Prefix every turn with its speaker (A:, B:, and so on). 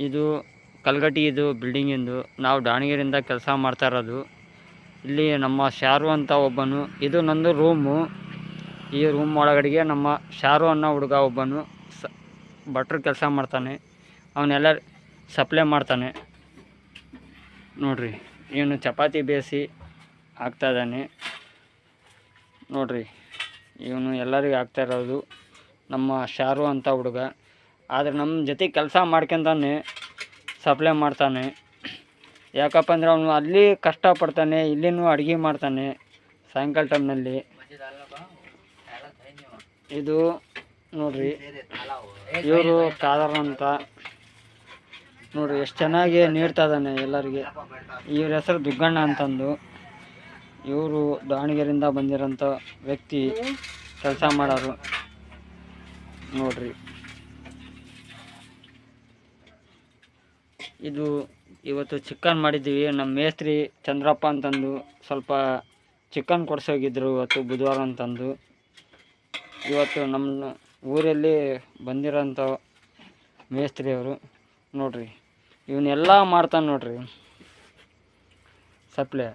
A: ಇದು ಕಲ್ಗಟ್ಟಿ, ಇದು ಬಿಲ್ಡಿಂಗಿಂದು. ನಾವು ದಾವಣಗೆರೆಯಿಂದ ಕೆಲಸ ಮಾಡ್ತಾ ಇರೋದು. ಇಲ್ಲಿ ನಮ್ಮ ಶಾರು ಅಂತ ಒಬ್ಬನು, ಇದು ನಂದು ರೂಮು. ಈ ರೂಮ್ ಒಳಗಡೆಗೆ ನಮ್ಮ ಶಾರು ಅನ್ನೋ ಹುಡುಗ ಒಬ್ಬನು ಭಟ್ರು ಕೆಲಸ ಮಾಡ್ತಾನೆ. ಅವನ್ನೆಲ್ಲ ಸಪ್ಲೈ ಮಾಡ್ತಾನೆ ನೋಡ್ರಿ. ಇವನು ಚಪಾತಿ ಬೇಯಿಸಿ ಹಾಕ್ತಾ ಇದ್ದಾನೆ ನೋಡ್ರಿ. ಇವನು ಎಲ್ಲರಿಗೂ ಆಗ್ತಾ ಇರೋದು ನಮ್ಮ ಶಾರು ಅಂತ ಹುಡುಗ. ಆದರೆ ನಮ್ಮ ಜೊತೆ ಕೆಲಸ ಮಾಡ್ಕೊಂತಾನೆ ಸಪ್ಲೈ ಮಾಡ್ತಾನೆ. ಯಾಕಪ್ಪ ಅಂದ್ರೆ ಅವನು ಅಲ್ಲಿ ಕಷ್ಟಪಡ್ತಾನೆ, ಇಲ್ಲಿನೂ ಅಡುಗೆ ಮಾಡ್ತಾನೆ ಸಾಯಂಕಾಲ ಟೈಮ್ನಲ್ಲಿ. ಇದು ನೋಡ್ರಿ, ಇವರು ಕಾದರ್ ಅಂತ ನೋಡ್ರಿ, ಎಷ್ಟು ಚೆನ್ನಾಗಿ ನೀಡ್ತಾ ಇದ್ದಾನೆ ಎಲ್ಲರಿಗೆ. ಇವ್ರ ಹೆಸರು ದುಗ್ಗಣ್ಣ ಅಂತಂದು. ಇವರು ದಾವಣಗೆರೆಯಿಂದ ಬಂದಿರೋಂಥ ವ್ಯಕ್ತಿ, ಕೆಲಸ ಮಾಡೋರು ನೋಡ್ರಿ. ಇದು ಇವತ್ತು ಚಿಕನ್ ಮಾಡಿದ್ದೀವಿ. ನಮ್ಮ ಮೇಸ್ತ್ರಿ ಚಂದ್ರಪ್ಪ ಅಂತಂದು ಸ್ವಲ್ಪ ಚಿಕನ್ ಕೊಡ್ಸೋಗಿದ್ರು ಇವತ್ತು ಬುಧವಾರ ಅಂತಂದು. ಇವತ್ತು ನಮ್ಮ ಊರಲ್ಲಿ ಬಂದಿರೋಂಥ ಮೇಸ್ತ್ರಿ ಅವರು ನೋಡ್ರಿ. ಇವನ್ನೆಲ್ಲ ಮಾಡ್ತಾನೆ ನೋಡ್ರಿ ಸಪ್ಲೈ.